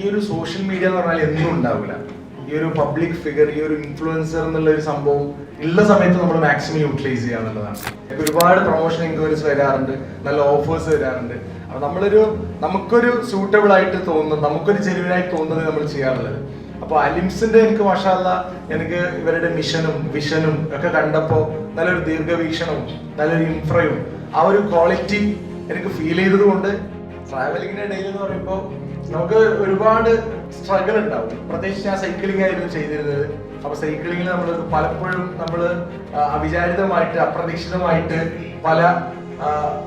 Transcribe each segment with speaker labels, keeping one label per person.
Speaker 1: ഒരു social media എന്ന് പറഞ്ഞാൽ എന്നും ഉണ്ടാവില്ല. ഈ ഒരു പബ്ലിക് ഫിഗർ, ഈ ഒരു ഇൻഫ്ലുവൻസർ എന്നുള്ള ഒരു സംഭവം ഉള്ള സമയത്ത് നമ്മൾ മാക്സിമം യൂട്ടിലൈസ് ചെയ്യുക എന്നുള്ളതാണ്. ഒരുപാട് പ്രൊമോഷൻ എൻക്വയറീസ് വരാറുണ്ട്, നല്ല ഓഫേഴ്സ് വരാറുണ്ട്. അപ്പൊ നമുക്കൊരു സൂട്ടബിൾ ആയിട്ട് തോന്നുന്നത്, നമുക്കൊരു ജെന്യുവനായിട്ട് തോന്നുന്നത് നമ്മൾ ചെയ്യാറുള്ളത്. അപ്പോൾ അലിംസിന്റെ എനിക്ക് മാഷാഅല്ലാ എനിക്ക് ഇവരുടെ മിഷനും വിഷനും ഒക്കെ കണ്ടപ്പോൾ നല്ലൊരു ദീർഘവീക്ഷണവും നല്ലൊരു ഇൻഫ്രയും ആ ഒരു ക്വാളിറ്റി എനിക്ക് ഫീൽ ചെയ്തത് കൊണ്ട് ട്രാവലിങ്ങിന്റെ ഇടയിൽ എന്ന് പറയുമ്പോൾ നമുക്ക് ഒരുപാട് സ്ട്രഗിൾ ഉണ്ടാവും. പ്രത്യേകിച്ച് ഞാൻ സൈക്ലിംഗ് ആയിരുന്നു ചെയ്തിരുന്നത്. അപ്പൊ സൈക്ലിങ്ങിൽ നമ്മൾ പലപ്പോഴും നമ്മൾ അവിചാരിതമായിട്ട് അപ്രതീക്ഷിതമായിട്ട് പല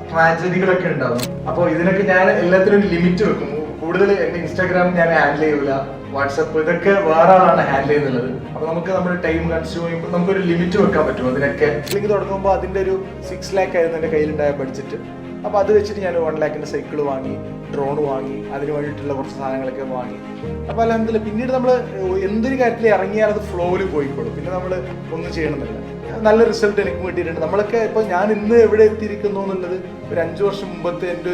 Speaker 1: ട്രാജഡികളൊക്കെ ഉണ്ടാവും. അപ്പോൾ ഇതിനൊക്കെ ഞാൻ എല്ലാത്തിനും ഒരു ലിമിറ്റ് വെക്കും. കൂടുതൽ എന്റെ ഇൻസ്റ്റാഗ്രാം ഞാൻ ഹാൻഡിൽ ചെയ്യൂല, വാട്സപ്പ് ഇതൊക്കെ വേറെ ആളാണ് ഹാൻഡിൽ ചെയ്യുന്നത്. അപ്പൊ നമുക്ക് നമ്മുടെ ടൈം കൺസ്യൂം ചെയ്യുമ്പോൾ നമുക്കൊരു ലിമിറ്റ് വെക്കാൻ പറ്റും അതിനൊക്കെ. സൈക്ലിംഗ് തുടങ്ങുമ്പോൾ അതിന്റെ ഒരു 6 lakh ആയിരുന്നു എന്റെ കയ്യിലുണ്ടായ ബഡ്ജറ്റ്. അപ്പോൾ അത് വെച്ചിട്ട് ഞാൻ 1 lakhന്റെ സൈക്കിൾ വാങ്ങി, ഡ്രോൺ വാങ്ങി, അതിന് വേണ്ടിയിട്ടുള്ള കുറച്ച് സാധനങ്ങളൊക്കെ വാങ്ങി. അപ്പോൾ അല്ലാതെ പിന്നീട് നമ്മൾ എന്തൊരു കാര്യത്തിൽ ഇറങ്ങിയാൽ അത് ഫ്ലോയിൽ പോയിക്കോളും. പിന്നെ നമ്മൾ ഒന്നും ചെയ്യണമെന്നില്ല. നല്ല റിസൾട്ട് എനിക്ക് കിട്ടിയിട്ടുണ്ട്. നമ്മളൊക്കെ ഇപ്പോൾ ഞാൻ ഇന്ന് എവിടെ എത്തിയിരിക്കുന്നു എന്നുള്ളത് ഒരു 5 വർഷം മുമ്പത്തെ എൻ്റെ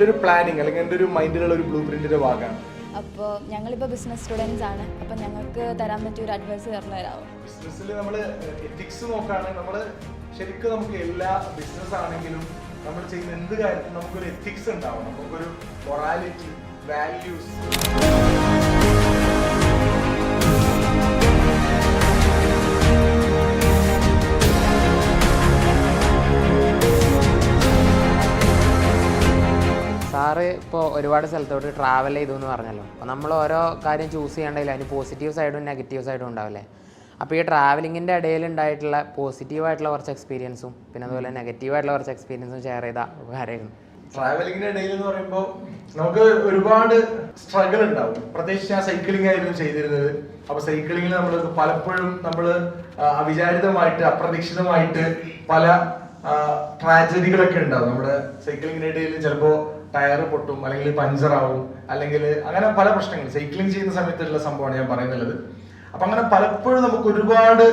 Speaker 1: ഒരു പ്ലാനിങ് അല്ലെങ്കിൽ എൻ്റെ ഒരു മൈൻഡിലുള്ള ഒരു ബ്ലൂ പ്രിന്റിന്റെ ഭാഗമാണ്.
Speaker 2: അപ്പോൾ ഞങ്ങളിപ്പോൾ ബിസിനസ് സ്റ്റുഡൻസ് ആണ്. അപ്പോൾ ഞങ്ങൾക്ക് തരാൻ പറ്റിയ ഒരു അഡ്വൈസ് പറഞ്ഞു തരാമോ?
Speaker 1: ബിസിനസ്സിൽ നമ്മൾ എത്തിക്സ് നോക്കുകയാണെങ്കിൽ നമ്മൾ ശരിക്കും നമുക്ക് എല്ലാ ബിസിനസ് ആണെങ്കിലും നമ്മൾ ചെയ്യുന്ന എന്ത് കാര്യത്തിലും നമുക്കൊരു എത്തിക്സ് ഉണ്ടാവും, നമുക്കൊരു മൊറാലിറ്റി, വാല്യൂസ്.
Speaker 3: സാറ് ഇപ്പോൾ ഒരുപാട് സ്ഥലത്തോട്ട് ട്രാവൽ ചെയ്തു എന്ന് പറഞ്ഞല്ലോ. അപ്പോൾ നമ്മൾ ഓരോ കാര്യം ചൂസ് ചെയ്യേണ്ടതില്ല, അതിന് പോസിറ്റീവ് സൈഡും നെഗറ്റീവ് സൈഡും ഉണ്ടാവില്ലേ? അപ്പോൾ ഈ ട്രാവലിങ്ങിൻ്റെ ഇടയിൽ ഉണ്ടായിട്ടുള്ള പോസിറ്റീവായിട്ടുള്ള കുറച്ച് എക്സ്പീരിയൻസും പിന്നെ അതുപോലെ നെഗറ്റീവായിട്ടുള്ള കുറച്ച് എക്സ്പീരിയൻസും ഷെയർ ചെയ്ത ഉപകാരമായിരുന്നു.
Speaker 1: ട്രാവലിങ്ങിന്റെ ഇടയിൽ എന്ന് പറയുമ്പോൾ നമുക്ക് ഒരുപാട് സ്ട്രഗിൾ ഉണ്ടാവും. പ്രത്യേകിച്ച് ഞാൻ സൈക്ലിംഗ് ആയിരുന്നു ചെയ്തിരുന്നത്. അപ്പൊ സൈക്ലിങ്ങിൽ നമ്മൾ പലപ്പോഴും നമ്മൾ അവിചാരിതമായിട്ട് അപ്രതീക്ഷിതമായിട്ട് പല ട്രാജഡികളൊക്കെ ഉണ്ടാവും. നമ്മുടെ സൈക്ലിങ്ങിന്റെ ഇടയിൽ ചിലപ്പോൾ ടയർ പൊട്ടും, അല്ലെങ്കിൽ പഞ്ചർ ആവും, അല്ലെങ്കിൽ അങ്ങനെ പല പ്രശ്നങ്ങൾ സൈക്ലിംഗ് ചെയ്യുന്ന സമയത്തുള്ള സംഭവമാണ് ഞാൻ പറയുന്നത്. അപ്പൊ അങ്ങനെ പലപ്പോഴും നമുക്ക് ഒരുപാട്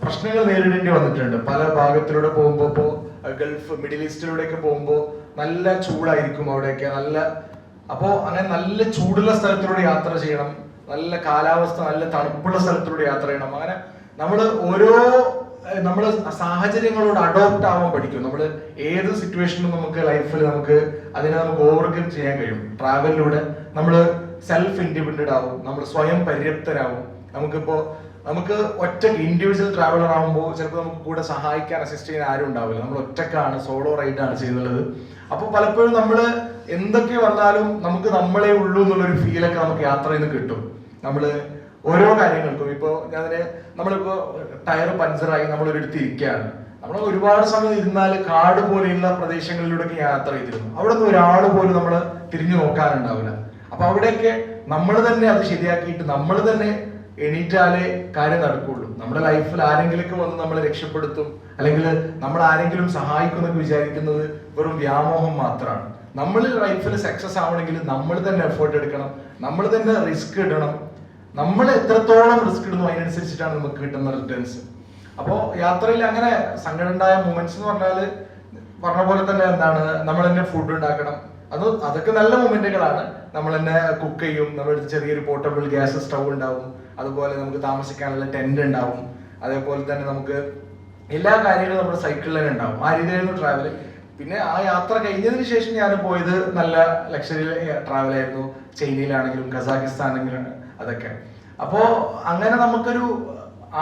Speaker 1: പ്രശ്നങ്ങൾ നേരിടേണ്ടി വന്നിട്ടുണ്ട്. പല ഭാഗത്തിലൂടെ പോകുമ്പോൾ, ഇപ്പോൾ ഗൾഫ് മിഡിൽ ഈസ്റ്റിലൂടെയൊക്കെ പോകുമ്പോൾ നല്ല ചൂടായിരിക്കും അവിടെയൊക്കെ. അപ്പോൾ അങ്ങനെ നല്ല ചൂടുള്ള സ്ഥലത്തിലൂടെ യാത്ര ചെയ്യണം, നല്ല കാലാവസ്ഥ നല്ല തണുപ്പുള്ള സ്ഥലത്തിലൂടെ യാത്ര ചെയ്യണം. അങ്ങനെ നമ്മൾ സാഹചര്യങ്ങളോട് അഡോപ്റ്റ് ആവാൻ പഠിക്കും. നമ്മൾ ഏത് സിറ്റുവേഷനും നമുക്ക് ലൈഫിൽ നമുക്ക് ഓവർകം ചെയ്യാൻ കഴിയും. ട്രാവലിലൂടെ നമ്മൾ സെൽഫ് ഇൻഡിപെൻഡന്റ് ആവും, നമ്മൾ സ്വയം പര്യാപ്തരാകും. നമുക്ക് ഒറ്റക്ക് ഇൻഡിവിജ്വൽ ട്രാവലർ ആകുമ്പോൾ ചിലപ്പോൾ നമുക്ക് കൂടെ സഹായിക്കാൻ അസിസ്റ്റ് ചെയ്യാൻ ആരും ഉണ്ടാവില്ല. നമ്മൾ ഒറ്റക്കാണ്, സോളോ റൈഡാണ് ചെയ്യുന്നത്. അപ്പോൾ പലപ്പോഴും നമ്മൾ എന്തൊക്കെ വന്നാലും നമുക്ക് നമ്മളെ ഉള്ളൂ എന്നുള്ളൊരു ഫീലൊക്കെ നമുക്ക് യാത്രയിൽ നിന്ന് കിട്ടും. നമ്മൾ ഓരോ കാര്യങ്ങൾക്കും ഇപ്പോൾ നമ്മളിപ്പോൾ ടയർ പഞ്ചറായി നമ്മളൊരിടത്ത് ഇരിക്കുകയാണ്. നമ്മൾ ഒരുപാട് സമയം ഇരുന്നാൽ കാട് പോലെയുള്ള പ്രദേശങ്ങളിലൂടെയൊക്കെ യാത്ര ചെയ്തിരുന്നു. അവിടെ നിന്ന് ഒരാൾ പോലും നമ്മൾ തിരിഞ്ഞു നോക്കാനുണ്ടാവില്ല. അപ്പൊ അവിടെയൊക്കെ നമ്മൾ തന്നെ അത് ശരിയാക്കിയിട്ട് നമ്മൾ തന്നെ എണീറ്റാലേ കാര്യം നടക്കുള്ളൂ. നമ്മുടെ ലൈഫിൽ ആരെങ്കിലൊക്കെ വന്ന് നമ്മളെ രക്ഷപ്പെടുത്തും, അല്ലെങ്കിൽ നമ്മൾ ആരെങ്കിലും സഹായിക്കുമെന്നൊക്കെ വിചാരിക്കുന്നത് വെറും വ്യാമോഹം മാത്രമാണ്. നമ്മൾ ലൈഫിൽ സക്സസ് ആവണമെങ്കിൽ നമ്മൾ തന്നെ എഫേർട്ട് എടുക്കണം, നമ്മൾ തന്നെ റിസ്ക് ഇടണം. നമ്മൾ എത്രത്തോളം റിസ്ക് ഇടുന്നു അതിനനുസരിച്ചിട്ടാണ് നമുക്ക് കിട്ടുന്ന റിട്ടേൺസ്. അപ്പോൾ യാത്രയിൽ അങ്ങനെ സങ്കടം ഉണ്ടായ മൊമെന്റ്സ് എന്ന് പറഞ്ഞ പോലെ തന്നെ നമ്മൾ തന്നെ ഫുഡ് ഉണ്ടാക്കണം. അതൊക്കെ നല്ല മൊമെന്റുകളാണ്. നമ്മൾ തന്നെ കുക്ക് ചെയ്യും, നമ്മുടെ ചെറിയൊരു പോർട്ടബിൾ ഗ്യാസ് സ്റ്റൗ ഉണ്ടാവും, അതുപോലെ നമുക്ക് താമസിക്കാനുള്ള ടെന്റ് ഉണ്ടാവും, അതേപോലെ തന്നെ നമുക്ക് എല്ലാ കാര്യങ്ങളും നമ്മുടെ സൈക്കിളിൽ തന്നെ ഉണ്ടാവും. ആ രീതിയിലായിരുന്നു ട്രാവൽ. പിന്നെ ആ യാത്ര കഴിഞ്ഞതിന് ശേഷം ഞാൻ പോയത് നല്ല ലക്ഷറി ട്രാവൽ ആയിരുന്നു. ചൈനയിലാണെങ്കിലും കസാഖിസ്ഥാനാണെങ്കിലും അതൊക്കെ. അപ്പോൾ അങ്ങനെ നമുക്കൊരു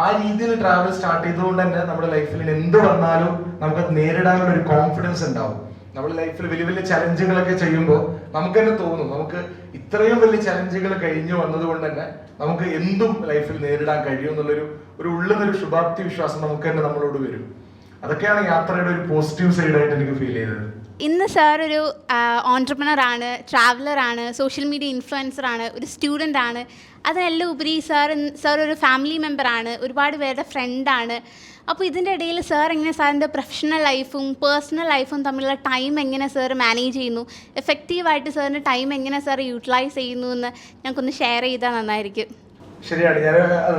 Speaker 1: ആ രീതിയിൽ ട്രാവൽ സ്റ്റാർട്ട് ചെയ്തുകൊണ്ട് തന്നെ നമ്മുടെ ലൈഫിൽ എന്ത് വന്നാലും നമുക്കത് നേരിടാനുള്ള ഒരു കോൺഫിഡൻസ് ഉണ്ടാവും. നമ്മുടെ ലൈഫിൽ വലിയ വലിയ ചലഞ്ചുകളൊക്കെ ചെയ്യുമ്പോൾ നമുക്ക് തന്നെ തോന്നും നമുക്ക് ഇത്രയും വലിയ ചലഞ്ചുകൾ കഴിഞ്ഞു വന്നത് കൊണ്ട് തന്നെ നമുക്ക് എന്തും ലൈഫിൽ നേരിടാൻ കഴിയും എന്നുള്ളൊരു ഉള്ളിൽ നിന്നൊരു ശുഭാപ്തി വിശ്വാസം നമുക്ക് തന്നെ നമ്മളോട് വരും. അതൊക്കെയാണ് യാത്രയുടെ ഒരു പോസിറ്റീവ് സൈഡായിട്ട് എനിക്ക് ഫീൽ ചെയ്തത്.
Speaker 4: ഇന്ന് സാർ ഒരു ഓൺട്രപ്രണർ ആണ്, ട്രാവലർ ആണ്, സോഷ്യൽ മീഡിയ ഇൻഫ്ലുവൻസർ ആണ്, ഒരു സ്റ്റുഡൻ്റ് ആണ്. അതിനെല്ലാം ഉപരി സാർ ഒരു ഫാമിലി മെമ്പറാണ്, ഒരുപാട് പേരുടെ ഫ്രണ്ടാണ്. അപ്പോൾ ഇതിൻ്റെ ഇടയിൽ സാർ എങ്ങനെ സാറിൻ്റെ പ്രൊഫഷണൽ ലൈഫും പേഴ്സണൽ ലൈഫും തമ്മിലുള്ള ടൈം എങ്ങനെ സാർ മാനേജ് ചെയ്യുന്നു, എഫക്റ്റീവായിട്ട് സാറിൻ്റെ ടൈം എങ്ങനെ സാർ യൂട്ടിലൈസ് ചെയ്യുന്നു എന്ന് ഞങ്ങൾക്കൊന്ന് ഷെയർ ചെയ്താൽ നന്നായിരിക്കും.
Speaker 1: ശരിയാണ്.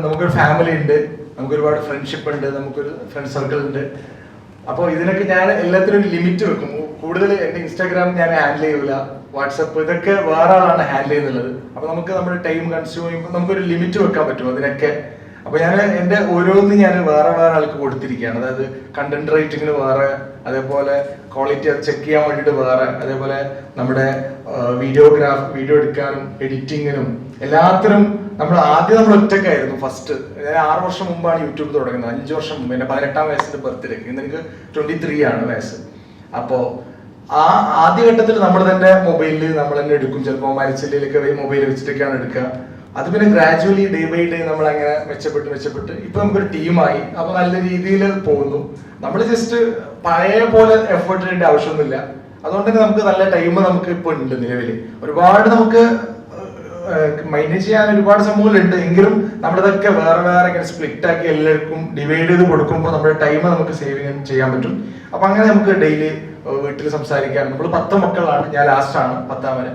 Speaker 1: നമുക്കൊരു ഫാമിലി ഉണ്ട്, നമുക്ക് ഒരുപാട് ഫ്രണ്ട്ഷിപ്പ് ഉണ്ട്, നമുക്കൊരു ഫ്രണ്ട് സർക്കിൾ ഉണ്ട്. അപ്പോൾ ഇതിനൊക്കെ ഞാൻ എല്ലാത്തിനും ഒരു ലിമിറ്റ് വെക്കും. കൂടുതൽ എൻ്റെ ഇൻസ്റ്റാഗ്രാം ഞാൻ ഹാൻഡിൽ ചെയ്യൂല, വാട്സപ്പ് ഇതൊക്കെ വേറെ ആളാണ് ഹാൻഡിൽ ചെയ്യുന്നുള്ളത്. അപ്പൊ നമുക്ക് നമ്മുടെ ടൈം കൺസ്യൂം ചെയ്യുമ്പോൾ നമുക്കൊരു ലിമിറ്റ് വെക്കാൻ പറ്റും അതിനൊക്കെ. അപ്പൊ ഞാൻ എൻ്റെ ഓരോന്നും ഞാൻ വേറെ ആൾക്ക് കൊടുത്തിരിക്കുകയാണ്. അതായത് കണ്ടന്റ് റൈറ്റിങ്ങിന് വേറെ, അതേപോലെ ക്വാളിറ്റി അത് ചെക്ക് ചെയ്യാൻ വേണ്ടിയിട്ട് വേറെ, അതേപോലെ നമ്മുടെ വീഡിയോ എടുക്കാനും എഡിറ്റിങ്ങിനും എല്ലാത്തിനും ആദ്യം നമ്മൾ ഒറ്റക്കായിരുന്നു. ഫസ്റ്റ് ഞാൻ 6 വർഷം മുമ്പാണ് യൂട്യൂബ് തുടങ്ങുന്നത്. 5 വർഷം മുമ്പ് എൻ്റെ 18ാം വയസ്സിന്റെ ബർത്ത്ഡേക്ക്. ഇന്ന് എനിക്ക് 23 ആണ് വയസ്സ്. അപ്പോൾ ആ ആദ്യഘട്ടത്തിൽ നമ്മൾ തന്നെ മൊബൈലിൽ നമ്മൾ തന്നെ എടുക്കും. ചിലപ്പോൾ മരിച്ചില്ലൊക്കെ മൊബൈൽ വെച്ചിട്ടൊക്കെയാണ് എടുക്കുക. അത് പിന്നെ ഗ്രാജുവലി ഡേ ബൈ ഡേ നമ്മൾ അങ്ങനെ മെച്ചപ്പെട്ട് ഇപ്പൊ നമുക്കൊരു ടീമായി. അപ്പൊ നല്ല രീതിയിൽ പോകുന്നു. നമ്മൾ ജസ്റ്റ് പഴയ പോലെ എഫേർട്ട് ചെയ്യേണ്ട ആവശ്യമൊന്നുമില്ല. അതുകൊണ്ട് തന്നെ നമുക്ക് നല്ല ടൈം നമുക്ക് ഇപ്പൊ ഉണ്ട് നിലവിൽ. ഒരുപാട് നമുക്ക് മൈൻഡ് ചെയ്യാൻ ഒരുപാട് സംഭവങ്ങളുണ്ട്. എങ്കിലും നമ്മളിതൊക്കെ വേറെ ഇങ്ങനെ സ്പ്ലിറ്റ് ആക്കി എല്ലാവർക്കും ഡിവൈഡ് ചെയ്ത് കൊടുക്കുമ്പോൾ നമ്മുടെ ടൈം നമുക്ക് സേവ് ചെയ്യാൻ പറ്റും. അപ്പൊ അങ്ങനെ നമുക്ക് ഡെയിലി വീട്ടിൽ സംസാരിക്കാൻ. നമ്മൾ 10 മക്കളാണ്, ഞാൻ ലാസ്റ്റ് ആണ് 10ാമന്.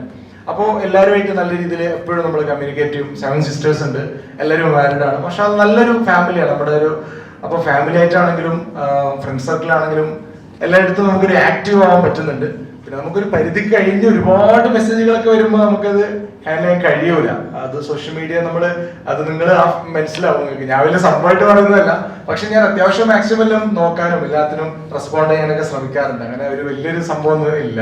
Speaker 1: അപ്പോൾ എല്ലാവരുമായിട്ട് നല്ല രീതിയിൽ എപ്പോഴും നമ്മൾ കമ്മ്യൂണിക്കേറ്റ് ചെയ്യും. 7 സിസ്റ്റേഴ്സ് ഉണ്ട്, എല്ലാവരും മാരീഡ് ആണ്. പക്ഷെ അത് നല്ലൊരു ഫാമിലിയാണ് നമ്മുടെ ഒരു. അപ്പോൾ ഫാമിലി ആയിട്ടാണെങ്കിലും ഫ്രണ്ട് സർക്കിളാണെങ്കിലും എല്ലായിടത്തും നമുക്കൊരു ആക്റ്റീവ് ആവാൻ പറ്റുന്നുണ്ട്. പിന്നെ നമുക്കൊരു പരിധി കഴിഞ്ഞ് ഒരുപാട് മെസ്സേജുകളൊക്കെ വരുമ്പോൾ നമുക്കത് ഹാൻഡിൽ ചെയ്യാൻ കഴിയൂല. അത് സോഷ്യൽ മീഡിയ അത് നിങ്ങൾ മനസ്സിലാവും നിങ്ങൾക്ക്. ഞാൻ വലിയ സംഭവമായിട്ട് പറയുന്നതല്ല, പക്ഷെ ഞാൻ അത്യാവശ്യം മാക്സിമം എല്ലാം നോക്കാനും എല്ലാത്തിനും റെസ്പോണ്ട് ചെയ്യാനൊക്കെ ശ്രമിക്കാറുണ്ട്. അങ്ങനെ ഒരു വലിയൊരു സംഭവമൊന്നും ഇല്ല.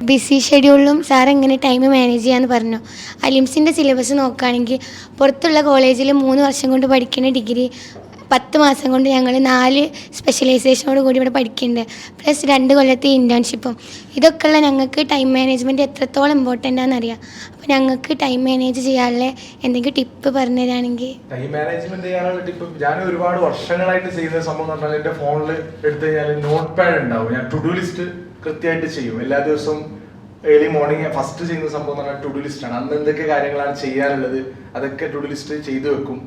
Speaker 5: ബിസി ഷെഡ്യൂളിലും സാർ എങ്ങനെ ടൈം മാനേജ് ചെയ്യാമെന്ന് പറഞ്ഞു. അലിംസിൻ്റെ സിലബസ് നോക്കുകയാണെങ്കിൽ പുറത്തുള്ള കോളേജിൽ 3 വർഷം കൊണ്ട് പഠിക്കുന്ന ഡിഗ്രി 10 മാസം കൊണ്ട് ഞങ്ങൾ 4 സ്പെഷ്യലൈസേഷനോട് കൂടി ഇവിടെ പഠിക്കുന്നുണ്ട്. പ്ലസ് 2 കൊല്ലത്തെ ഇൻറ്റേൺഷിപ്പും. ഇതൊക്കെയുള്ള ഞങ്ങൾക്ക് ടൈം മാനേജ്മെൻറ്റ് എത്രത്തോളം ഇമ്പോർട്ടൻ്റ് ആണെന്നറിയാം. അപ്പോൾ ഞങ്ങൾക്ക് ടൈം മാനേജ് ചെയ്യാനുള്ള എന്തെങ്കിലും ടിപ്പ് പറഞ്ഞു തരാണെങ്കിൽ.
Speaker 1: ടൈം മാനേജ്മെന്റ് ചെയ്യാനുള്ള ടിപ്പ് ഞാൻ ഒരുപാട് വർഷങ്ങളായിട്ട് ചെയ്യുന്ന സംഭവം എന്ന് പറഞ്ഞാൽ എൻ്റെ ഫോണിൽ എടുത്തു കഴിഞ്ഞാൽ നോട്ട് പാഡ് ഉണ്ടാവും. ഞാൻ ടു ഡു ലിസ്റ്റ് കൃത്യമായിട്ട് ചെയ്യും. എല്ലാ ദിവസവും ഏർലി മോർണിംഗ് ഫസ്റ്റ് ചെയ്യുന്ന സംഭവം എന്ന് പറഞ്ഞാൽ ടു ഡു ലിസ്റ്റ് ആണ്. അന്ന് എന്തൊക്കെ കാര്യങ്ങളാണ് ചെയ്യാനുള്ളത് അതൊക്കെ ടു ഡു ലിസ്റ്റ് ചെയ്ത് വെക്കും.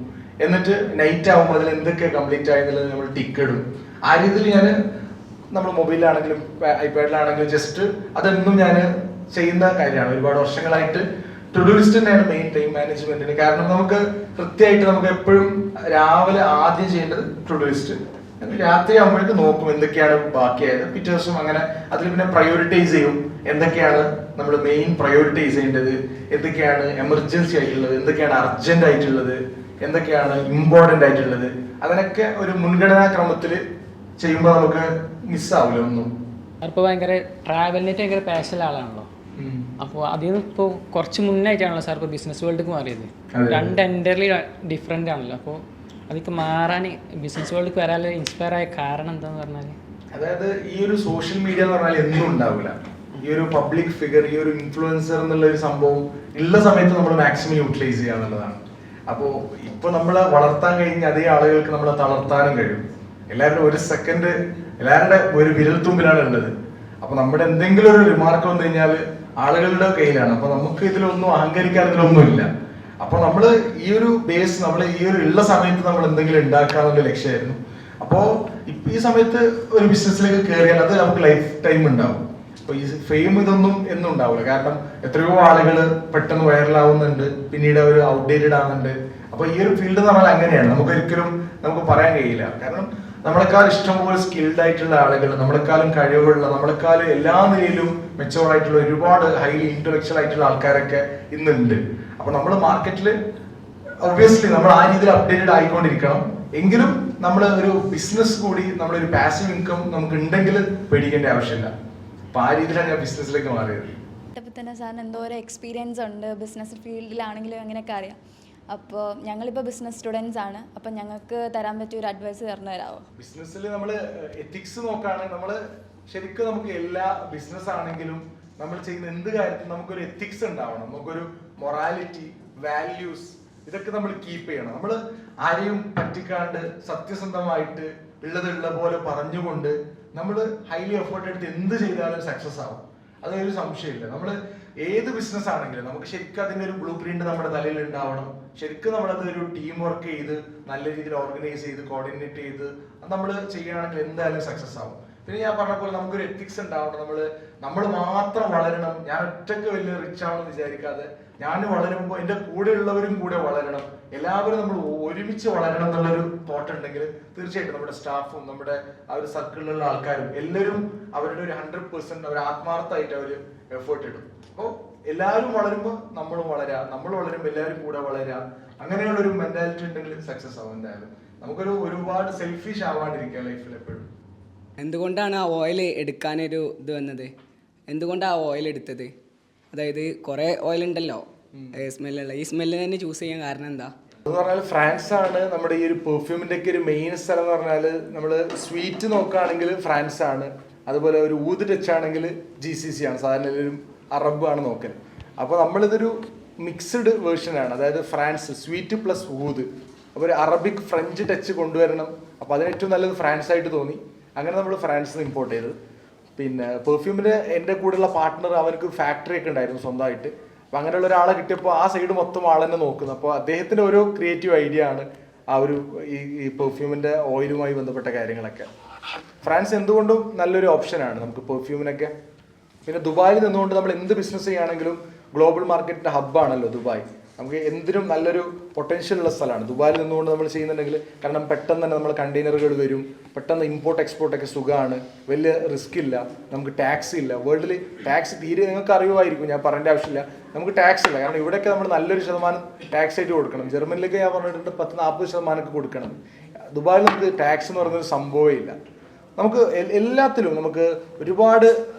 Speaker 1: എന്നിട്ട് നൈറ്റ് ആകുമ്പോൾ അതിൽ എന്തൊക്കെ കംപ്ലീറ്റ് ആയെന്നുള്ളത് നമ്മൾ ടിക്ക് ഇടും. ആ രീതിയിൽ ഞാൻ നമ്മൾ മൊബൈലിലാണെങ്കിലും ഐപാഡിലാണെങ്കിലും ജസ്റ്റ് അതെന്നും ഞാൻ ചെയ്യുന്ന കാര്യമാണ്. ഒരുപാട് വർഷങ്ങളായിട്ട് ടു ഡു ലിസ്റ്റ് തന്നെയാണ് മെയിൻ ടൈം മാനേജ്മെന്റിന്. കാരണം നമുക്ക് കൃത്യമായിട്ട് നമുക്ക് എപ്പോഴും രാവിലെ ആദ്യം ചെയ്യേണ്ടത് ടു ഡു ലിസ്റ്റ്. രാത്രി ആകുമ്പോഴേക്ക് നോക്കും എന്തൊക്കെയാണ് ബാക്കിയായത്. പിറ്റേ ദിവസം അങ്ങനെ അതിൽ പിന്നെ പ്രയോറിറ്റൈസ് ചെയ്യും. എന്തൊക്കെയാണ് നമ്മൾ മെയിൻ പ്രയോറിറ്റൈസ് ചെയ്യേണ്ടത്, എന്തൊക്കെയാണ് എമർജൻസി ആയിട്ടുള്ളത്, എന്തൊക്കെയാണ് അർജന്റ് ആയിട്ടുള്ളത്, എന്തൊക്കെയാണ് ഇമ്പോർട്ടന്റ് ആയിട്ടുള്ളത്. അതിനൊക്കെ ഒരു മുൻഗണനാ ക്രമത്തിൽ ചെയ്യുമ്പോൾ നമുക്ക് മിസ്സാവില്ല ഒന്നും.
Speaker 6: ഇപ്പോൾ ഭയങ്കര ട്രാവലിനായിട്ട് ഭയങ്കര പാഷനുള്ള ആളാണല്ലോ. അപ്പോൾ അതിൽ നിന്ന് ഇപ്പോൾ കുറച്ച് മുന്നായിട്ടാണല്ലോ സാർ ഇപ്പോൾ ബിസിനസ് വേൾഡിലേക്ക് മാറിയത്. 2 എൻ്റർലി ഡിഫറെൻ്റ് ആണല്ലോ. അപ്പോൾ അതൊക്കെ മാറാൻ ബിസിനസ് വേൾഡിലേക്ക് വരാനുള്ള ഇൻസ്പയർ ആയ കാരണം എന്താന്ന് പറഞ്ഞാൽ,
Speaker 1: അതായത് ഈ ഒരു സോഷ്യൽ മീഡിയ എന്ന് പറഞ്ഞാൽ എന്നും ഉണ്ടാവില്ല. ഈ ഒരു പബ്ലിക് ഫിഗർ, ഈ ഒരു ഇൻഫ്ലുവൻസർ എന്നുള്ള ഒരു സംഭവം ഉള്ള സമയത്ത് നമ്മൾ മാക്സിമം യൂട്ടിലൈസ് ചെയ്യുക എന്നുള്ളതാണ്. അപ്പോൾ ഇപ്പൊ നമ്മളെ വളർത്താൻ കഴിഞ്ഞ അതേ ആളുകൾക്ക് നമ്മളെ തളർത്താനും കഴിയും. എല്ലാവരും ഒരു സെക്കൻഡ് എല്ലാവരുടെ ഒരു വിരൽത്തുമ്പിലാണ് ഉള്ളത്. അപ്പൊ നമ്മുടെ എന്തെങ്കിലും ഒരു റിമാർക്ക് വന്നു കഴിഞ്ഞാൽ ആളുകളുടെ കയ്യിലാണ്. അപ്പൊ നമുക്ക് ഇതിലൊന്നും അഹങ്കരിക്കാൻ ഇതിലൊന്നുമില്ല. അപ്പൊ നമ്മള് ഈ ഒരു ബേസ് നമ്മൾ ഈ ഒരു ഉള്ള സമയത്ത് നമ്മൾ എന്തെങ്കിലും ഉണ്ടാക്കാന്നുള്ള ലക്ഷ്യമായിരുന്നു. അപ്പോ ഇപ്പൊ ഈ സമയത്ത് ഒരു ബിസിനസ്സിലേക്ക് കയറിയാൽ അത് നമുക്ക് ലൈഫ് ടൈം ഉണ്ടാവും. അപ്പൊ ഈ ഫെയിം ഇതൊന്നും എന്നും ഉണ്ടാവില്ല. കാരണം എത്രയോ ആളുകൾ പെട്ടെന്ന് വൈറലാവുന്നുണ്ട്, പിന്നീട് അവർ ഔട്ട്ഡേറ്റഡ് ആവുന്നുണ്ട്. അപ്പൊ ഈ ഒരു ഫീൽഡ് എന്ന് പറഞ്ഞാൽ അങ്ങനെയാണ്. നമുക്ക് പറയാൻ കഴിയില്ല. കാരണം നമ്മളെക്കാൾ ഇഷ്ടംപോലെ സ്കിൽഡ് ആയിട്ടുള്ള ആളുകൾ, നമ്മളെക്കാളും കഴിവുള്ള, നമ്മളെക്കാളും എല്ലാ നിലയിലും മെച്ചൂർ ആയിട്ടുള്ള ഒരുപാട് ഹൈലി ഇന്റലക്ച്വൽ ആയിട്ടുള്ള ആൾക്കാരൊക്കെ ഇന്നുണ്ട്. അപ്പൊ നമ്മൾ മാർക്കറ്റിൽ ഒബ്വിയസ്ലി നമ്മൾ ആ രീതിയിൽ അപ്ഡേറ്റഡ് ആയിക്കൊണ്ടിരിക്കണം. എങ്കിലും നമ്മൾ ഒരു ബിസിനസ് കൂടി നമ്മളൊരു പാസീവ് ഇൻകം നമുക്ക് ഉണ്ടെങ്കിൽ പേടിക്കേണ്ട ആവശ്യമില്ല. അപ്പൊ ആ രീതിയിലാണ് ഞാൻ ബിസിനസ്സിലേക്ക് മാറിയത്.
Speaker 2: അപ്പോൾ തന്നെ സാറിന് എന്തോരം എക്സ്പീരിയൻസ് ഉണ്ട് ബിസിനസ് ഫീൽഡിലാണെങ്കിലും അങ്ങനെയൊക്കെ അറിയാം. അപ്പോൾ ഞങ്ങളിപ്പോൾ ബിസിനസ് സ്റ്റുഡൻസ് ആണ്. അപ്പം ഞങ്ങൾക്ക് തരാൻ പറ്റിയ ഒരു അഡ്വൈസ് തരണം തരാമോ?
Speaker 1: ബിസിനസ്സിൽ നമ്മൾ എത്തിക്സ് നോക്കുകയാണെങ്കിൽ നമ്മൾ ശരിക്കും നമുക്ക് എല്ലാ ബിസിനസ് ആണെങ്കിലും നമ്മൾ ചെയ്യുന്ന എന്ത് കാര്യത്തിലും നമുക്കൊരു എത്തിക്സ് ഉണ്ടാവണം. നമുക്കൊരു മൊറാലിറ്റി, വാല്യൂസ് ഇതൊക്കെ നമ്മൾ കീപ്പ് ചെയ്യണം. നമ്മൾ ആരെയും പറ്റിക്കാണ്ട് സത്യസന്ധമായിട്ട് ഉള്ള പോലെ പറഞ്ഞുകൊണ്ട് നമ്മൾ ഹൈലി എഫേർട്ട് എടുത്ത് എന്ത് ചെയ്താലും സക്സസ് ആവും. അതൊരു സംശയമില്ല. നമ്മൾ ഏത് ബിസിനസ് ആണെങ്കിലും നമുക്ക് ശരിക്കും അതിന്റെ ഒരു ബ്ലൂ പ്രിന്റ് നമ്മുടെ തലയിൽ ഉണ്ടാവണം. ശരിക്കും നമ്മളത് ഒരു ടീം വർക്ക് ചെയ്ത് നല്ല രീതിയിൽ ഓർഗനൈസ് ചെയ്ത് കോർഡിനേറ്റ് ചെയ്ത് നമ്മൾ ചെയ്യുകയാണെങ്കിൽ എന്തായാലും സക്സസ് ആവും. പിന്നെ ഞാൻ പറഞ്ഞ പോലെ നമുക്കൊരു എത്തിക്സ് ഉണ്ടാവണം. നമ്മൾ മാത്രം വളരണം. ഞാൻ ഒറ്റയ്ക്ക് വലിയ റിച്ച് ആവണമെന്ന് വിചാരിക്കാതെ ഞാൻ വളരുമ്പോൾ എൻ്റെ കൂടെ ഉള്ളവരും കൂടെ വളരണം. എല്ലാവരും നമ്മൾ ഒരുമിച്ച് വളരണം എന്നുള്ളൊരു തോട്ട് ഉണ്ടെങ്കിൽ തീർച്ചയായിട്ടും നമ്മുടെ സ്റ്റാഫും നമ്മുടെ ആ ഒരു സർക്കിളിലുള്ള ആൾക്കാരും എല്ലാവരും അവരുടെ ഒരു 100% അവർ ആത്മാർത്ഥമായിട്ട് അവർ എഫേർട്ട് ഇടും. അപ്പോൾ എല്ലാവരും വളരുമ്പോൾ നമ്മളും വളരാം, നമ്മൾ വളരുമ്പോൾ എല്ലാവരും കൂടെ വളരാം. അങ്ങനെയുള്ള ഒരു മെന്റാലിറ്റി ഉണ്ടെങ്കിൽ സക്സസ് ആവും. എന്തായാലും നമുക്കൊരു ഒരുപാട് സെൽഫിഷ് ആവാണ്ടിരിക്കുക ലൈഫിൽ എപ്പോഴും.
Speaker 7: എന്തുകൊണ്ടാണ് ആ ഓയിൽ എടുക്കാനൊരു ഇത് വന്നത്? എന്തുകൊണ്ടാണ് ആ ഓയിൽ എടുത്തത്? അതായത് കുറേ ഓയിൽ ഉണ്ടല്ലോ സ്മെല്ലുള്ള, ഈ സ്മെല്ല് തന്നെ ചൂസ് ചെയ്യാൻ കാരണം എന്താ?
Speaker 1: എന്ന് പറഞ്ഞാൽ ഫ്രാൻസ് ആണ് നമ്മുടെ ഈ ഒരു പെർഫ്യൂമിൻ്റെ ഒക്കെ ഒരു മെയിൻ സ്ഥലം എന്ന് പറഞ്ഞാൽ. നമ്മൾ സ്വീറ്റ് നോക്കുകയാണെങ്കിൽ ഫ്രാൻസ് ആണ്, അതുപോലെ ഒരു ഊത് ടച്ച് ആണെങ്കിൽ GCC ആണ്, സാധാരണ എല്ലാവരും അറബ് ആണ് നോക്കൽ. അപ്പോൾ നമ്മളിതൊരു മിക്സ്ഡ് വേർഷനാണ്, അതായത് ഫ്രാൻസ് സ്വീറ്റ് പ്ലസ് ഊത്, അപ്പോൾ ഒരു അറബിക് ഫ്രഞ്ച് ടച്ച് കൊണ്ടുവരണം. അപ്പോൾ അതിന് ഏറ്റവും നല്ലത് ഫ്രാൻസ് ആയിട്ട് തോന്നി. അങ്ങനെ നമ്മൾ ഫ്രാൻസിൽ നിന്ന് ഇമ്പോർട്ട് ചെയ്തത്. പിന്നെ പെർഫ്യൂമിൻ്റെ എൻ്റെ കൂടെയുള്ള പാർട്ട്ണർ അവർക്ക് ഫാക്ടറി ഒക്കെ ഉണ്ടായിരുന്നു സ്വന്തമായിട്ട്. അപ്പോൾ അങ്ങനെയുള്ള ഒരാളെ കിട്ടിയപ്പോൾ ആ സൈഡ് മൊത്തം ആൾ തന്നെ നോക്കുന്നു. അപ്പോൾ അദ്ദേഹത്തിൻ്റെ ഓരോ ക്രിയേറ്റീവ് ഐഡിയ ആണ് ആ ഒരു ഈ പെർഫ്യൂമിൻ്റെ ഓയിലുമായി ബന്ധപ്പെട്ട കാര്യങ്ങളൊക്കെ. ഫ്രാൻസ് എന്തുകൊണ്ടും നല്ലൊരു ഓപ്ഷനാണ് നമുക്ക് പെർഫ്യൂമിനൊക്കെ. പിന്നെ ദുബായിൽ നിന്നുകൊണ്ട് നമ്മൾ എന്ത് ബിസിനസ് ചെയ്യുകയാണെങ്കിലും ഗ്ലോബൽ മാർക്കറ്റിൻ്റെ ഹബ്ബാണല്ലോ ദുബായ്. നമുക്ക് എന്തിനും നല്ലൊരു പൊട്ടൻഷ്യൽ ഉള്ള സ്ഥലമാണ് ദുബായിൽ നിന്നുകൊണ്ട് നമ്മൾ ചെയ്യുന്നുണ്ടെങ്കിൽ. കാരണം പെട്ടെന്ന് തന്നെ നമ്മൾ കണ്ടെയ്നറുകൾ വരും, പെട്ടെന്ന് ഇമ്പോർട്ട് എക്സ്പോർട്ടൊക്കെ സുഖമാണ്, വലിയ റിസ്ക് ഇല്ല, നമുക്ക് ടാക്സ് ഇല്ല. വേൾഡിൽ ടാക്സ് തീരെ നിങ്ങൾക്ക് അറിയുമായിരിക്കും, ഞാൻ പറയേണ്ട ആവശ്യമില്ല. നമുക്ക് ടാക്സ് ഇല്ല, കാരണം ഇവിടെയൊക്കെ നമ്മൾ നല്ലൊരു ശതമാനം ടാക്സ് ആയിട്ട് കൊടുക്കണം. ജർമ്മനിലേക്ക് ഞാൻ പറഞ്ഞിട്ടുണ്ട് 10-40% കൊടുക്കണം. ദുബായിൽ നമുക്ക് ടാക്സ് എന്ന് പറയുന്നൊരു സംഭവമേ ഇല്ല. നമുക്ക് എല്ലാത്തിലും നമുക്ക് ഒരുപാട്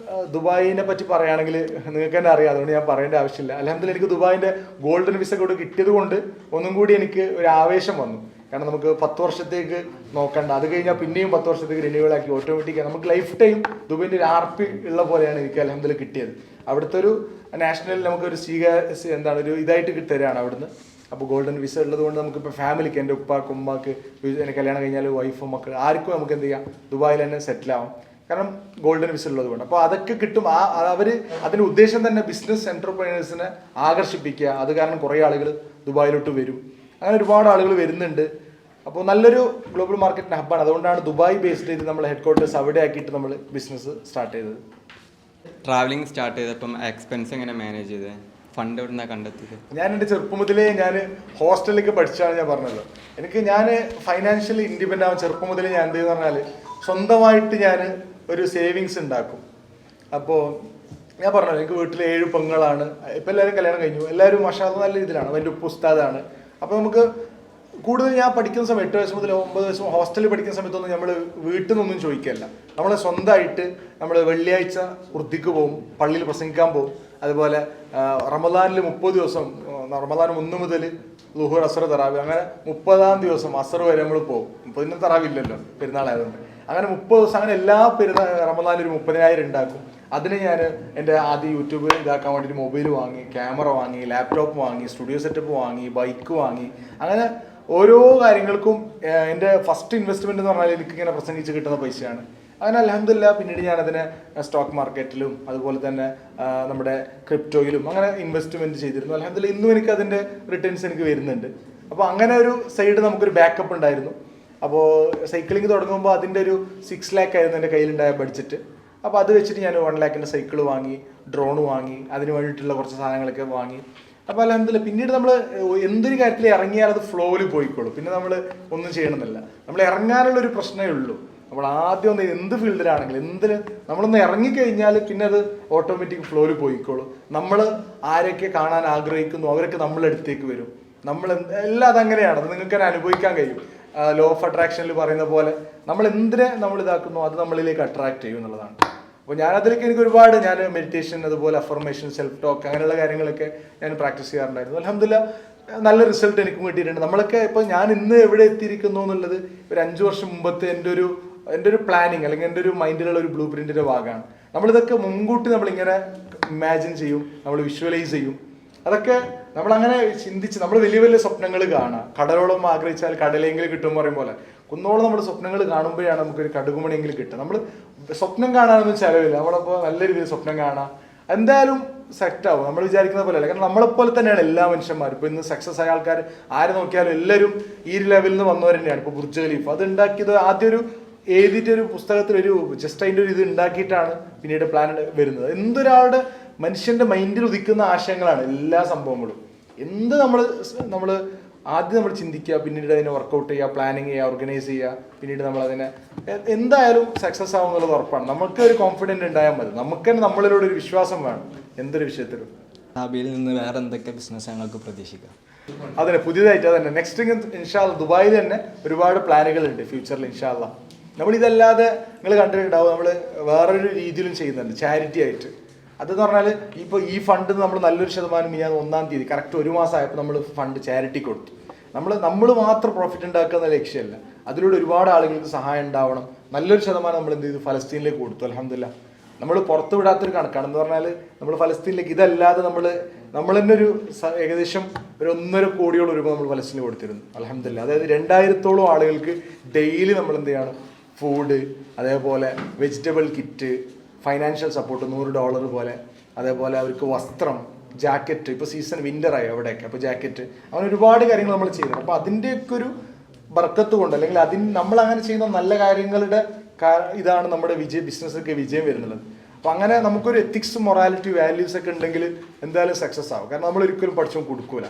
Speaker 1: ദുബായിനെ പറ്റി പറയുകയാണെങ്കിൽ നിങ്ങൾക്ക് തന്നെ അറിയാം, അതുകൊണ്ട് ഞാൻ പറയേണ്ട ആവശ്യമില്ല. അൽഹംദുലില്ലാഹ് എനിക്ക് ദുബായിൻ്റെ ഗോൾഡൻ വിസ കൂടെ കിട്ടിയത് കൊണ്ട് ഒന്നും കൂടി എനിക്ക് ഒരു ആവേശം വന്നു. കാരണം നമുക്ക് 10 വർഷത്തേക്ക് നോക്കണ്ട, അത് കഴിഞ്ഞാൽ പിന്നെയും 10 വർഷത്തേക്ക് റിന്യൂവൽ ആക്കി ഓട്ടോമാറ്റിക്കാണ് നമുക്ക് ലൈഫ് ടൈം ദുബായിൻ്റെ ഒരു RP ഉള്ള പോലെയാണ് എനിക്ക് അൽഹംദുലില്ലാഹ് കിട്ടിയത്. അവിടുത്തെ ഒരു നാഷണൽ നമുക്കൊരു ഒരു ഇതായിട്ട് തരാണ് അവിടുന്ന്. അപ്പോൾ ഗോൾഡൻ വിസ ഉള്ളത് കൊണ്ട് നമുക്കിപ്പോൾ ഫാമിലിക്ക്, എൻ്റെ ഉപ്പാക്ക് ഉമ്മാക്ക്, എൻ്റെ കല്യാണം കഴിഞ്ഞാൽ വൈഫും മക്കൾ ആർക്കും നമുക്ക് എന്ത് ചെയ്യാം, ദുബായിൽ തന്നെ സെറ്റിൽ ആവാം. കാരണം ഗോൾഡൻ വിസ ഉള്ളത് കൊണ്ട്. അപ്പോൾ അതൊക്കെ കിട്ടും. അവർ അതിൻ്റെ ഉദ്ദേശം തന്നെ ബിസിനസ് എൻ്റർപ്രൈനേഴ്സിനെ ആകർഷിപ്പിക്കുക. അത് കാരണം കുറേ ആളുകൾ ദുബായിലോട്ട് വരും. അങ്ങനെ ഒരുപാട് ആളുകൾ വരുന്നുണ്ട്. അപ്പോൾ നല്ലൊരു ഗ്ലോബൽ മാർക്കറ്റിൻ്റെ ഹബ്ബാണ്. അതുകൊണ്ടാണ് ദുബായ് ബേസ്ഡ് ചെയ്ത് നമ്മൾ ഹെഡ് ക്വാർട്ടേഴ്സ് അവിടെ ആക്കിയിട്ട് നമ്മൾ ബിസിനസ് സ്റ്റാർട്ട് ചെയ്തത്.
Speaker 8: ട്രാവലിംഗ് സ്റ്റാർട്ട് ചെയ്തപ്പം എക്സ്പെൻസ് എങ്ങനെ മാനേജ് ചെയ്തത്? ഫണ്ട് എവിടെ നിന്നാണ് കണ്ടെത്തിയത്?
Speaker 1: ഞാൻ എൻ്റെ ചെറുപ്പം മുതലേ ഞാൻ ഹോസ്റ്റലിലേക്ക് പഠിച്ചാണ് ഞാൻ പറഞ്ഞല്ലോ. ഞാൻ ഫൈനാൻഷ്യലി ഇൻഡിപെൻഡൻ്റ് ആവാൻ ചെറുപ്പം മുതലേ ഞാൻ എന്തെന്ന് പറഞ്ഞാൽ സ്വന്തമായിട്ട് ഞാൻ ഒരു സേവിങ്സ് ഉണ്ടാക്കും. അപ്പോൾ ഞാൻ പറഞ്ഞല്ലോ എനിക്ക് വീട്ടിൽ 7 പെങ്ങളാണ്. ഇപ്പം എല്ലാവരും കല്യാണം കഴിഞ്ഞു, എല്ലാവരും മാഷാഅല്ലാഹ് നല്ല രീതിയിലാണ്. എൻ്റെ ഉപ്പ ഉസ്താദാണ്. അപ്പോൾ നമുക്ക് കൂടുതൽ ഞാൻ പഠിക്കുന്ന സമയം 8 വയസ്സ് മുതൽ 9 വയസ്സ് ഹോസ്റ്റലിൽ പഠിക്കുന്ന സമയത്തൊന്നും നമ്മൾ വീട്ടിൽ നിന്നൊന്നും ചോദിക്കില്ല. നമ്മൾ സ്വന്തമായിട്ട് നമ്മൾ വെള്ളിയാഴ്ച വൃത്തിക്ക് പോകും, പള്ളിയിൽ പ്രസംഗിക്കാൻ പോകും. അതുപോലെ റമദാനിൽ 30 ദിവസം, റമദാൻ 1 മുതൽ ളുഹൂർ അസർ തറാവി, അങ്ങനെ 30-ാം ദിവസം അസർ വരെ നമ്മൾ പോകും. 30-ന് തറാവില്ലല്ലോ പെരുന്നാളായതുകൊണ്ട്. അങ്ങനെ 30 ദിവസം അങ്ങനെ എല്ലാ റമദാനിൽ ഒരു 30,000 ഉണ്ടാക്കും. അതിന് ഞാൻ എൻ്റെ ആദ്യം യൂട്യൂബ് ഇതാക്കാൻ വേണ്ടിയിട്ട് മൊബൈൽ വാങ്ങി, ക്യാമറ വാങ്ങി, ലാപ്ടോപ്പ് വാങ്ങി, സ്റ്റുഡിയോ സെറ്റപ്പ് വാങ്ങി, ബൈക്ക് വാങ്ങി. അങ്ങനെ ഓരോ കാര്യങ്ങൾക്കും എൻ്റെ ഫസ്റ്റ് ഇൻവെസ്റ്റ്മെൻറ്റ് എന്ന് പറഞ്ഞാൽ എനിക്കിങ്ങനെ പ്രസംഗിച്ച് കിട്ടുന്ന പൈസയാണ്. അങ്ങനെ അൽഹംദുലില്ലാഹ് പിന്നീട് ഞാനതിനെ സ്റ്റോക്ക് മാർക്കറ്റിലും അതുപോലെ തന്നെ നമ്മുടെ ക്രിപ്റ്റോയിലും അങ്ങനെ ഇൻവെസ്റ്റ്മെൻറ്റ് ചെയ്തിരുന്നു. അൽഹംദുലില്ലാഹ് ഇന്നും എനിക്ക് അതിൻ്റെ റിട്ടേൺസ് എനിക്ക് വരുന്നുണ്ട്. അപ്പോൾ അങ്ങനെ ഒരു സൈഡ് നമുക്കൊരു ബാക്കപ്പ് ഉണ്ടായിരുന്നു. അപ്പോൾ സൈക്ലിംഗ് തുടങ്ങുമ്പോൾ അതിൻ്റെ ഒരു 6 lakh ആയിരുന്നു എൻ്റെ കയ്യിലുണ്ടായ ബഡ്ജറ്റ്. അപ്പോൾ അത് വെച്ചിട്ട് ഞാൻ 1 lakhൻ്റെ സൈക്കിൾ വാങ്ങി, ഡ്രോൺ വാങ്ങി, അതിന് വേണ്ടിയിട്ടുള്ള കുറച്ച് സാധനങ്ങളൊക്കെ വാങ്ങി. അപ്പോൾ അൽഹംദുലില്ലാഹ് പിന്നീട് നമ്മൾ എന്തൊരു കാര്യത്തിൽ ഇറങ്ങിയാൽ അത് ഫ്ലോയിൽ പോയിക്കോളും. പിന്നെ നമ്മൾ ഒന്നും ചെയ്യണമെന്നില്ല. നമ്മൾ ഇറങ്ങാനുള്ളൊരു പ്രശ്നമേ ഉള്ളൂ. നമ്മൾ ആദ്യം ഒന്ന് എന്ത് ഫീൽഡിലാണെങ്കിലും നമ്മളൊന്ന് ഇറങ്ങിക്കഴിഞ്ഞാൽ പിന്നെ അത് ഓട്ടോമാറ്റിക് ഫ്ലോയിൽ പോയിക്കോളും. നമ്മൾ ആരൊക്കെ കാണാൻ ആഗ്രഹിക്കുന്നു അവരൊക്കെ നമ്മളടുത്തേക്ക് വരും. എല്ലാം അതങ്ങനെയാണ്. അത് നിങ്ങൾക്ക് തന്നെ അനുഭവിക്കാൻ കഴിയും. ലോ ഓഫ് അട്രാക്ഷനിൽ പറയുന്ന പോലെ നമ്മൾ എന്തിനെ നമ്മൾ ഇതാക്കുന്നു അത് നമ്മളിലേക്ക് അട്രാക്ട് ചെയ്യും എന്നുള്ളതാണ്. അപ്പോൾ ഞാനതിലേക്ക് എനിക്ക് ഒരുപാട് മെഡിറ്റേഷൻ, അതുപോലെ അഫർമേഷൻ, സെൽഫ് ടോക്ക് അങ്ങനെയുള്ള കാര്യങ്ങളൊക്കെ ഞാൻ പ്രാക്ടീസ് ചെയ്യാറുണ്ടായിരുന്നു. അൽഹംദുലില്ലാഹ് നല്ല റിസൾട്ട് എനിക്കും കിട്ടിയിട്ടുണ്ട്. നമ്മളൊക്കെ ഇപ്പോൾ ഞാൻ ഇന്ന് എവിടെ എത്തിയിരിക്കുന്നു എന്നുള്ളത് ഒരു 5 വർഷം മുമ്പത്തെ എൻ്റെ ഒരു പ്ലാനിങ് അല്ലെങ്കിൽ എൻ്റെ ഒരു മൈൻഡിലുള്ള ഒരു ബ്ലൂ പ്രിൻറ്റിൻ്റെ ഭാഗമാണ്. നമ്മളിതൊക്കെ മുൻകൂട്ടി നമ്മളിങ്ങനെ ഇമാജിൻ ചെയ്യും, നമ്മൾ വിഷ്വലൈസ് ചെയ്യും. അതൊക്കെ നമ്മളങ്ങനെ ചിന്തിച്ച് നമ്മൾ വലിയ വലിയ സ്വപ്നങ്ങൾ കാണാം. കടലോളം ആഗ്രഹിച്ചാൽ കടലെങ്കിലും കിട്ടും പറയും പോലെ കുന്നോളം നമ്മൾ സ്വപ്നങ്ങൾ കാണുമ്പോഴാണ് നമുക്കൊരു കടുകുമണിയെങ്കിലും കിട്ടുക. നമ്മൾ സ്വപ്നം കാണാനൊന്നും ചിലവില്ല. നമ്മളപ്പോൾ നല്ല രീതിയിൽ സ്വപ്നം കാണാം, എന്തായാലും സെറ്റാവും. നമ്മൾ വിചാരിക്കുന്ന പോലെ അല്ല. കാരണം നമ്മളെപ്പോലെ തന്നെയാണ് എല്ലാ മനുഷ്യന്മാരും. ഇപ്പോൾ ഇന്ന് സക്സസ് ആയ ആൾക്കാർ ആര് നോക്കിയാലും എല്ലാവരും ഈ ലെവലിൽ നിന്ന് വന്നവർ തന്നെയാണ്. ഇപ്പോൾ ബുർജ് ഖലീഫ അത് ഉണ്ടാക്കിയത് ആദ്യം എഴുതിയിട്ടൊരു പുസ്തകത്തിൽ ജസ്റ്റ് അതിൻ്റെ ഒരു ഇത് ഉണ്ടാക്കിയിട്ടാണ് പിന്നീട് പ്ലാൻ വരുന്നത്. എന്തൊരാളുടെ മനുഷ്യൻ്റെ മൈൻഡിൽ ഉദിക്കുന്ന ആശയങ്ങളാണ് എല്ലാ സംഭവങ്ങളും. എന്ത് നമ്മൾ ആദ്യം നമ്മൾ ചിന്തിക്കുക, പിന്നീട് അതിനെ വർക്കൗട്ട് ചെയ്യുക, പ്ലാനിങ് ചെയ്യുക, ഓർഗനൈസ് ചെയ്യുക, പിന്നീട് നമ്മളതിനെ എന്തായാലും സക്സസ് ആവും എന്നുള്ളത് ഉറപ്പാണ്. നമുക്ക് ഒരു കോൺഫിഡൻറ്റ് ഉണ്ടായാൽ മതി, നമുക്ക് തന്നെ നമ്മളിലൂടെ ഒരു വിശ്വാസം വേണം എന്തൊരു വിഷയത്തിലും.
Speaker 9: ഹാബിയിൽ നിന്ന് വേറെ എന്തൊക്കെ ബിസിനസ് ഞങ്ങൾക്ക് പ്രതീക്ഷിക്കാം?
Speaker 1: അതന്നെ പുതിയതായിട്ട് അതന്നെ നെക്സ്റ്റ് ഇൻഷാല്ല ദുബായിൽ തന്നെ ഒരുപാട് പ്ലാനുകളുണ്ട് ഫ്യൂച്ചറിൽ ഇൻഷാല്ല. നമ്മളിതല്ലാതെ നിങ്ങൾ കണ്ടിട്ടുണ്ടാവും, നമ്മൾ വേറൊരു രീതിയിലും ചെയ്യുന്നുണ്ട് ചാരിറ്റി ആയിട്ട്. അതെന്ന് പറഞ്ഞാൽ ഇപ്പോൾ ഈ ഫണ്ട് നമ്മൾ നല്ലൊരു ശതമാനം ഞാൻ 1-ാം തീയതി കറക്റ്റ് 1 മാസം ആയപ്പോൾ നമ്മൾ ഫണ്ട് ചാരിറ്റി കൊടുത്തു. നമ്മൾ മാത്രം പ്രോഫിറ്റ് ഉണ്ടാക്കുക എന്ന ലക്ഷ്യമല്ല, അതിലൂടെ ഒരുപാട് ആളുകൾക്ക് സഹായം ഉണ്ടാവണം. നല്ലൊരു ശതമാനം നമ്മൾ എന്ത് ചെയ്തു, ഫലസ്തീനിലേക്ക് കൊടുത്തു. അൽഹംദുലില്ലാ. നമ്മൾ പുറത്ത് വിടാത്തൊരു കണക്കാണ്. എന്ന് പറഞ്ഞാൽ നമ്മൾ ഫലസ്തീനിലേക്ക് ഇതല്ലാതെ നമ്മൾ തന്നെ ഒരു ഏകദേശം ഒരു 1.5 കോടിയോളം രൂപ നമ്മൾ ഫലസ്തീനിൽ കൊടുത്തിരുന്നു. അൽഹംദുലില്ലാ. അതായത് 2000-ഓളം ആളുകൾക്ക് ഡെയിലി നമ്മൾ എന്ത് ചെയ്യണം, ഫുഡ്, അതേപോലെ വെജിറ്റബിൾ കിറ്റ്, ഫൈനാൻഷ്യൽ സപ്പോർട്ട് $100 പോലെ, അതേപോലെ അവർക്ക് വസ്ത്രം, ജാക്കറ്റ്, ഇപ്പോൾ സീസൺ വിൻ്ററായി അവിടെയൊക്കെ, അപ്പോൾ ജാക്കറ്റ്, അങ്ങനെ ഒരുപാട് കാര്യങ്ങൾ നമ്മൾ ചെയ്തു. അപ്പോൾ അതിൻ്റെയൊക്കെ ഒരു ബർക്കത്ത് കൊണ്ട്, അല്ലെങ്കിൽ നമ്മൾ അങ്ങനെ ചെയ്യുന്ന നല്ല കാര്യങ്ങളുടെ ഇതാണ് നമ്മുടെ ബിസിനസ്സൊക്കെ വിജയം വരുന്നത്. അപ്പോൾ അങ്ങനെ നമുക്കൊരു എത്തിക്സ്, മൊറാലിറ്റി, വാല്യൂസ് ഒക്കെ ഉണ്ടെങ്കിൽ എന്തായാലും സക്സസ് ആവും. കാരണം നമ്മൾ ഒരിക്കലും പഠിച്ചും കൊടുക്കൂല,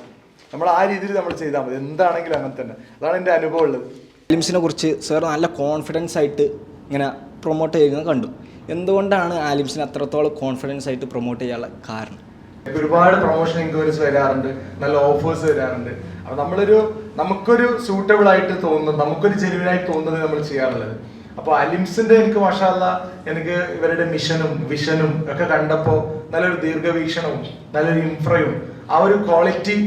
Speaker 1: നമ്മൾ ആ രീതിയിൽ നമ്മൾ ചെയ്താൽ മതി, എന്താണെങ്കിലും അങ്ങനെ തന്നെ. അതാണ് എൻ്റെ അനുഭവം ഉള്ളത്.
Speaker 9: ആലിംസിനെ കുറിച്ച് സാർ നല്ല കോൺഫിഡൻസ് ആയിട്ട് ഇങ്ങനെ പ്രൊമോട്ട് ചെയ്യുന്നത് കണ്ടു. എന്തുകൊണ്ടാണ് ആലിംസിനെ അത്രത്തോളം കോൺഫിഡൻസ് ആയിട്ട് പ്രൊമോട്ട് ചെയ്യാനുള്ള കാരണം?
Speaker 1: ഒരുപാട് പ്രൊമോഷൻ എൻക്വയറീസ് വരാറുണ്ട്, നല്ല ഓഫേഴ്സ് വരാറുണ്ട്. അപ്പോൾ നമുക്കൊരു സൂട്ടബിൾ ആയിട്ട് തോന്നുന്നത്, നമുക്കൊരു ജെന്യുവനായിട്ട് തോന്നുന്നത് നമ്മൾ ചെയ്യാറുള്ളത്. അപ്പോൾ അലിംസിന്റെ എനിക്ക് മാഷാഅല്ലാ എനിക്ക് ഇവരുടെ മിഷനും വിഷനും ഒക്കെ കണ്ടപ്പോൾ നല്ലൊരു ദീർഘവീക്ഷണവും നല്ലൊരു ഇൻഫ്രയും ആ ഒരു ക്വാളിറ്റി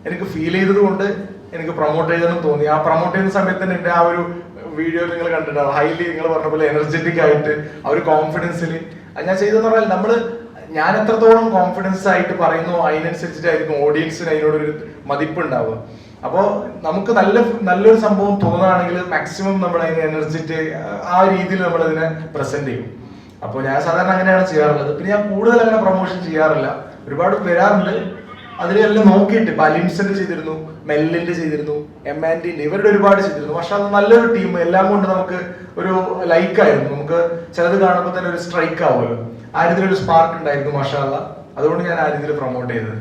Speaker 1: എനിക്ക് ഫീൽ ചെയ്തത് കൊണ്ട് എനിക്ക് പ്രൊമോട്ട് ചെയ്തെന്ന് തോന്നി. ആ പ്രൊമോട്ട് ചെയ്യുന്ന സമയത്ത് തന്നെ എൻ്റെ ആ ഒരു വീഡിയോ നിങ്ങൾ കണ്ടിട്ടുണ്ടാവും, ഹൈലി നിങ്ങൾ പറഞ്ഞ പോലെ എനർജറ്റിക് ആയിട്ട് ആ ഒരു കോൺഫിഡൻസിൽ ഞാൻ ചെയ്തെന്ന് പറഞ്ഞാൽ ഞാൻ എത്രത്തോളം കോൺഫിഡൻസ് ആയിട്ട് പറയുന്നു അതിനനുസരിച്ചിട്ടായിരിക്കും ഓഡിയൻസിന് അതിനോടൊരു മതിപ്പ് ഉണ്ടാവുക. അപ്പോൾ നമുക്ക് നല്ലൊരു സംഭവം തോന്നുകയാണെങ്കിൽ മാക്സിമം നമ്മൾ അതിനെ എനർജറ്റിക് ആ രീതിയിൽ നമ്മളതിനെ പ്രസന്റ് ചെയ്യും. അപ്പോൾ ഞാൻ സാധാരണ അങ്ങനെയാണ് ചെയ്യാറുള്ളത്. പിന്നെ ഞാൻ കൂടുതൽ അങ്ങനെ പ്രൊമോഷൻ ചെയ്യാറില്ല, ഒരുപാട് വരാറുണ്ട്, അതിലെല്ലാം നോക്കിയിട്ട് ഇപ്പം അലിംസിന്റെ ചെയ്തിരുന്നു, മെല്ലിന്റെ ചെയ്തിരുന്നു, M&Dന്റെ, ഇവരുടെ ഒരുപാട് ചെയ്തിരുന്നു. പക്ഷെ അത് നല്ലൊരു ടീം, എല്ലാം കൊണ്ട് നമുക്ക് ഒരു ലൈക്കായിരുന്നു. നമുക്ക് ചിലത് കാണുമ്പോൾ തന്നെ ഒരു സ്ട്രൈക്ക് ആവുമല്ലോ, ആ രീതിയിലൊരു സ്പാർക്ക് ഉണ്ടായിരുന്നു മാഷാ അല്ലാ. അതുകൊണ്ട് ഞാൻ ആ രീതിയിൽ പ്രൊമോട്ട് ചെയ്തത്.